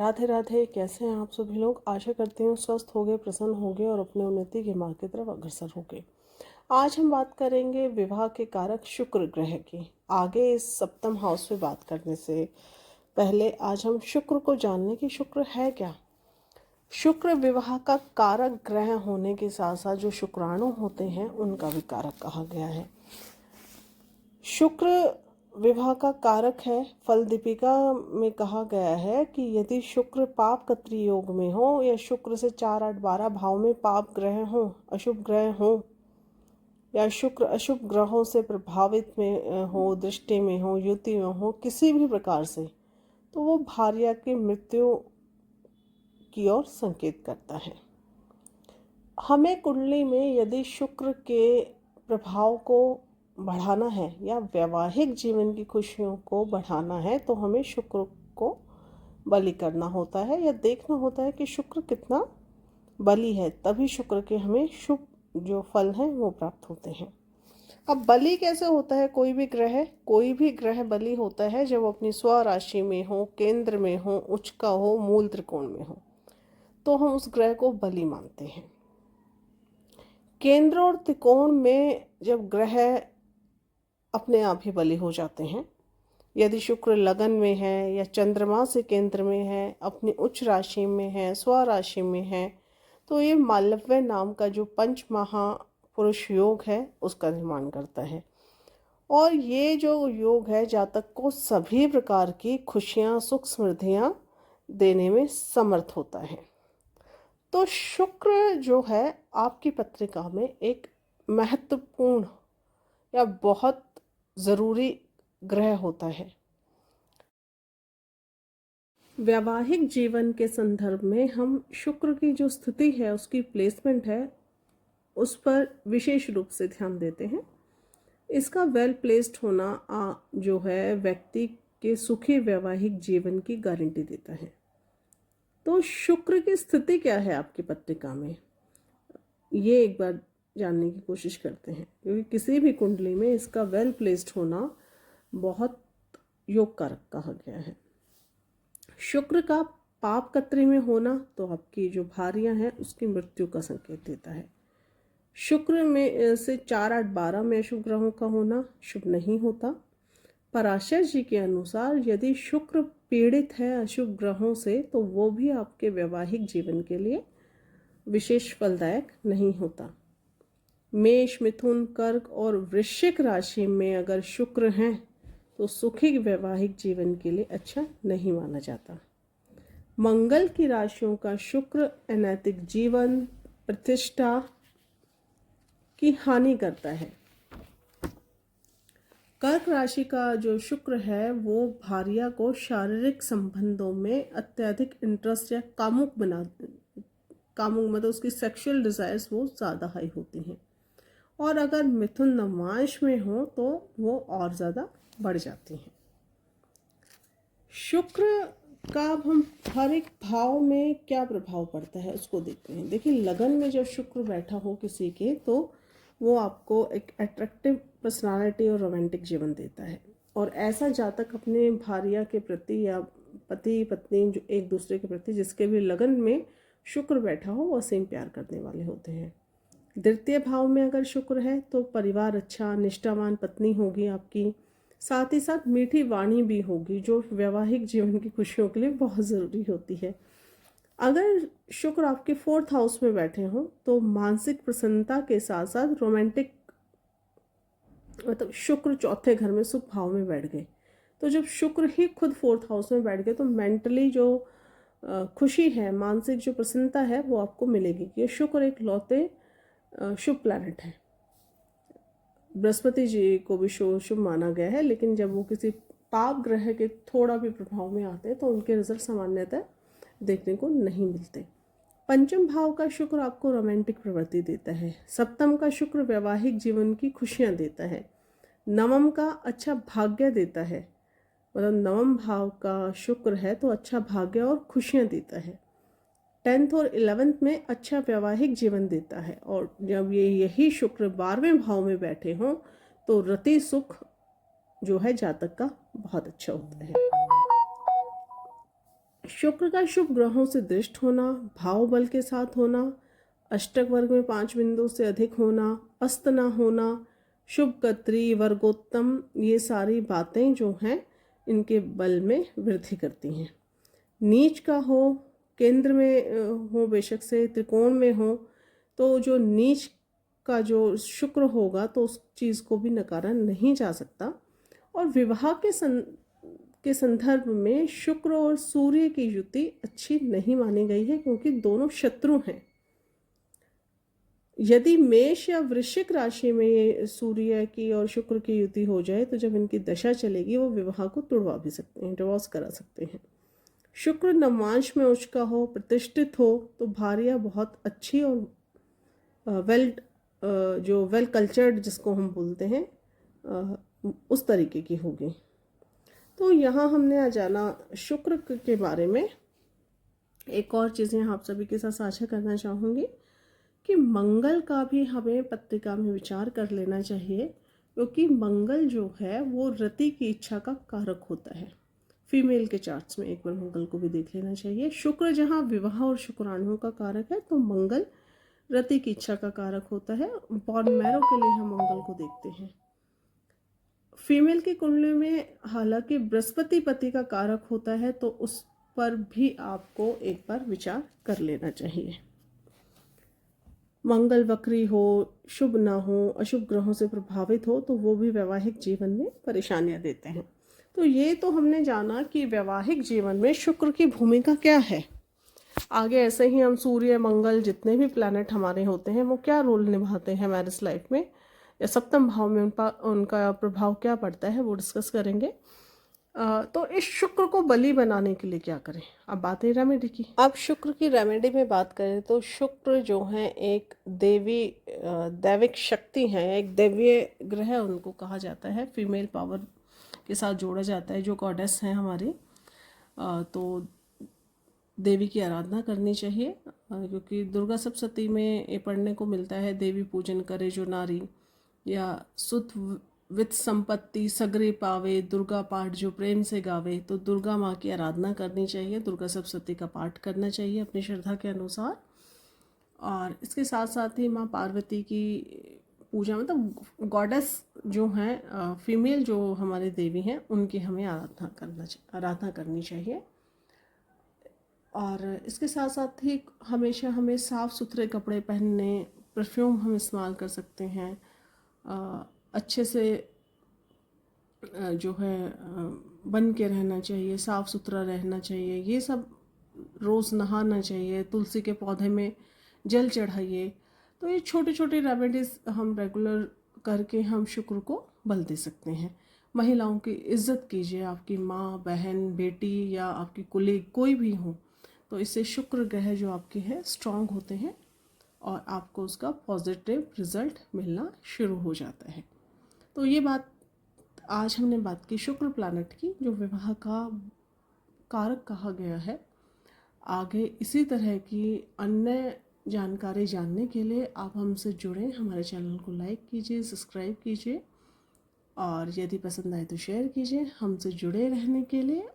राधे राधे। कैसे हैं आप सभी लोग? आशा करती हूँ स्वस्थ होंगे, प्रसन्न होंगे और अपने उन्नति के मार्ग की तरफ अग्रसर होंगे। आज हम बात करेंगे विवाह के कारक शुक्र ग्रह की। आगे इस सप्तम हाउस में बात करने से पहले आज हम शुक्र को जानने की शुक्र है क्या। शुक्र विवाह का कारक ग्रह होने के साथ साथ जो शुक्राणु होते हैं उनका भी कारक कहा गया है। शुक्र विवाह का कारक है। फल दीपिका में कहा गया है कि यदि शुक्र पाप कत्री योग में हो या शुक्र से 4, 8, 12 भाव में पाप ग्रह हो, अशुभ ग्रह हो, या शुक्र अशुभ ग्रहों से प्रभावित में हो, दृष्टि में हो, युति में हो, किसी भी प्रकार से, तो वो भार्या की मृत्यु की ओर संकेत करता है। हमें कुंडली में यदि शुक्र के प्रभाव को बढ़ाना है या वैवाहिक जीवन की खुशियों को बढ़ाना है तो हमें शुक्र को बलि करना होता है या देखना होता है कि शुक्र कितना बलि है, तभी शुक्र के हमें शुभ जो फल हैं वो प्राप्त होते हैं। अब बलि कैसे होता है? कोई भी ग्रह बलि होता है जब अपनी स्वराशि में हो, केंद्र में हो, उच्च का हो, मूल त्रिकोण में हो, तो हम उस ग्रह को बलि मानते हैं। केंद्र और त्रिकोण में जब ग्रह अपने आप ही बलि हो जाते हैं, यदि शुक्र लगन में है या चंद्रमा से केंद्र में है, अपनी उच्च राशि में है, स्वराशि में है, तो ये मालव्य नाम का जो पंच महापुरुष योग है उसका निर्माण करता है। और ये जो योग है जातक को सभी प्रकार की खुशियाँ, सुख, समृद्धियाँ देने में समर्थ होता है। तो शुक्र जो है आपकी पत्रिका में एक महत्वपूर्ण या बहुत ज़रूरी ग्रह होता है। वैवाहिक जीवन के संदर्भ में हम शुक्र की जो स्थिति है, उसकी प्लेसमेंट है, उस पर विशेष रूप से ध्यान देते हैं। इसका वेल प्लेस्ड होना जो है व्यक्ति के सुखी वैवाहिक जीवन की गारंटी देता है। तो शुक्र की स्थिति क्या है आपकी पत्रिका में, ये एक बार जानने की कोशिश करते हैं, क्योंकि किसी भी कुंडली में इसका वेल प्लेस्ड होना बहुत योग कारक कहा गया है। शुक्र का पाप कत्री में होना तो आपकी जो भार्या है उसकी मृत्यु का संकेत देता है। शुक्र में से 4, 8, 12 में अशुभ ग्रहों का होना शुभ नहीं होता। पराशर जी के अनुसार यदि शुक्र पीड़ित है अशुभ ग्रहों से तो वो भी आपके वैवाहिक जीवन के लिए विशेष फलदायक नहीं होता। मेष, मिथुन, कर्क और वृश्चिक राशि में अगर शुक्र हैं तो सुखी वैवाहिक जीवन के लिए अच्छा नहीं माना जाता। मंगल की राशियों का शुक्र अनैतिक जीवन, प्रतिष्ठा की हानि करता है। कर्क राशि का जो शुक्र है वो भार्या को शारीरिक संबंधों में अत्यधिक इंटरेस्ट या कामुक मतलब उसकी सेक्सुअल डिजायर्स वो ज़्यादा हाई होती हैं। और अगर मिथुन नवांश में हो तो वो और ज़्यादा बढ़ जाती हैं। शुक्र का अब हम हर एक भाव में क्या प्रभाव पड़ता है उसको देखते हैं। देखिए, लगन में जब शुक्र बैठा हो किसी के तो वो आपको एक अट्रैक्टिव पर्सनालिटी और रोमांटिक जीवन देता है। और ऐसा जातक अपने भार्या के प्रति या पति पत्नी जो एक दूसरे के प्रति जिसके भी लगन में शुक्र बैठा हो वो असीम प्यार करने वाले होते हैं। द्वितीय भाव में अगर शुक्र है तो परिवार अच्छा, निष्ठावान पत्नी होगी आपकी, साथ ही साथ मीठी वाणी भी होगी जो वैवाहिक जीवन की खुशियों के लिए बहुत ज़रूरी होती है। अगर शुक्र आपके 4th हाउस में बैठे हों तो मानसिक प्रसन्नता के साथ साथ रोमांटिक, मतलब शुक्र 4थे घर में शुभ भाव में बैठ गए तो जब शुक्र ही खुद 4th हाउस में बैठ गए तो मेंटली जो खुशी है, मानसिक जो प्रसन्नता है वो आपको मिलेगी। ये शुक्र एक लौते शुभ प्लैनेट है। बृहस्पति जी को भी शुभ माना गया है, लेकिन जब वो किसी पाप ग्रह के थोड़ा भी प्रभाव में आते हैं तो उनके रिजल्ट सामान्यतः देखने को नहीं मिलते। पंचम भाव का शुक्र आपको रोमांटिक प्रवृत्ति देता है। सप्तम का शुक्र वैवाहिक जीवन की खुशियाँ देता है। नवम का अच्छा भाग्य देता है, मतलब नवम भाव का शुक्र है तो अच्छा भाग्य और खुशियाँ देता है। 10th और 11th में अच्छा वैवाहिक जीवन देता है। और जब यही शुक्र 12वें भाव में बैठे हों तो रति सुख जो है जातक का बहुत अच्छा होता है। शुक्र का शुभ ग्रहों से दृष्ट होना, भाव बल के साथ होना, अष्टक वर्ग में 5 बिंदु से अधिक होना, अस्त ना होना, शुभ कर्त्री वर्गोत्तम, ये सारी बातें जो हैं इनके बल में वृद्धि करती हैं। नीच का हो, केंद्र में हो, बेशक से त्रिकोण में हो, तो जो नीच का जो शुक्र होगा तो उस चीज़ को भी नकारा नहीं जा सकता। और विवाह के संदर्भ में शुक्र और सूर्य की युति अच्छी नहीं मानी गई है, क्योंकि दोनों शत्रु हैं। यदि मेष या वृश्चिक राशि में सूर्य की और शुक्र की युति हो जाए तो जब इनकी दशा चलेगी वो विवाह को तुड़वा भी सकते हैं, डिवोर्स करा सकते हैं। शुक्र नवांश में उच्च का हो, प्रतिष्ठित हो, तो भार्या बहुत अच्छी और वेल कल्चर्ड जिसको हम बोलते हैं उस तरीके की होगी। तो यहाँ हमने आज जाना शुक्र के बारे में। एक और चीज़ें आप सभी के साथ साझा करना चाहूँगी कि मंगल का भी हमें पत्रिका में विचार कर लेना चाहिए, क्योंकि मंगल जो है वो रति की इच्छा का कारक होता है। फीमेल के चार्ट्स में एक बार मंगल को भी देख लेना चाहिए। शुक्र जहाँ विवाह और शुक्राणुओं का कारक है, तो मंगल रति की इच्छा का कारक होता है। बॉर्न मैरो के लिए हम मंगल को देखते हैं। फीमेल की कुंडली में हालांकि बृहस्पति पति का कारक होता है, तो उस पर भी आपको एक बार विचार कर लेना चाहिए। मंगल वक्री हो, शुभ ना हो, अशुभ ग्रहों से प्रभावित हो, तो वो भी वैवाहिक जीवन में परेशानियां देते हैं। तो ये तो हमने जाना कि वैवाहिक जीवन में शुक्र की भूमिका क्या है। आगे ऐसे ही हम सूर्य, मंगल, जितने भी प्लैनेट हमारे होते हैं वो क्या रोल निभाते हैं मैरिज लाइफ में, या सप्तम भाव में उनका प्रभाव क्या पड़ता है, वो डिस्कस करेंगे। तो इस शुक्र को बलि बनाने के लिए क्या करें। अब बात है रेमेडी की। अब शुक्र की रेमेडी में बात करें तो शुक्र जो है एक दैविक शक्ति है, एक दैवीय ग्रह उनको कहा जाता है। फीमेल पावर के साथ जोड़ा जाता है, जो गॉडेस हैं हमारी। तो देवी की आराधना करनी चाहिए, क्योंकि दुर्गा सप्तशती में ये पढ़ने को मिलता है, देवी पूजन करे जो नारी, या सुत वित्त संपत्ति सगरे पावे, दुर्गा पाठ जो प्रेम से गावे। तो दुर्गा माँ की आराधना करनी चाहिए, दुर्गा सप्तशती का पाठ करना चाहिए अपनी श्रद्धा के अनुसार। और इसके साथ साथ ही माँ पार्वती की पूजा, मतलब गॉडेस जो हैं, फीमेल जो हमारे देवी हैं, उनकी हमें आराधना करनी चाहिए। और इसके साथ साथ ही हमेशा हमें साफ़ सुथरे कपड़े पहनने, परफ्यूम हम इस्तेमाल कर सकते हैं, अच्छे से जो है बन के रहना चाहिए, साफ़ सुथरा रहना चाहिए, ये सब रोज़ नहाना चाहिए, तुलसी के पौधे में जल चढ़ाइए। तो ये छोटी छोटी रेमेडीज़ हम रेगुलर करके हम शुक्र को बल दे सकते हैं। महिलाओं की इज्जत कीजिए, आपकी माँ, बहन, बेटी या आपकी कुलीग कोई भी हो, तो इससे शुक्र ग्रह जो आपके हैं स्ट्रांग होते हैं और आपको उसका पॉजिटिव रिजल्ट मिलना शुरू हो जाता है। तो ये बात आज हमने बात की शुक्र प्लैनेट की, जो विवाह का कारक कहा गया है। आगे इसी तरह की अन्य जानकारी जानने के लिए आप हमसे जुड़ें, हमारे चैनल को लाइक कीजिए, सब्सक्राइब कीजिए, और यदि पसंद आए तो शेयर कीजिए। हमसे जुड़े रहने के लिए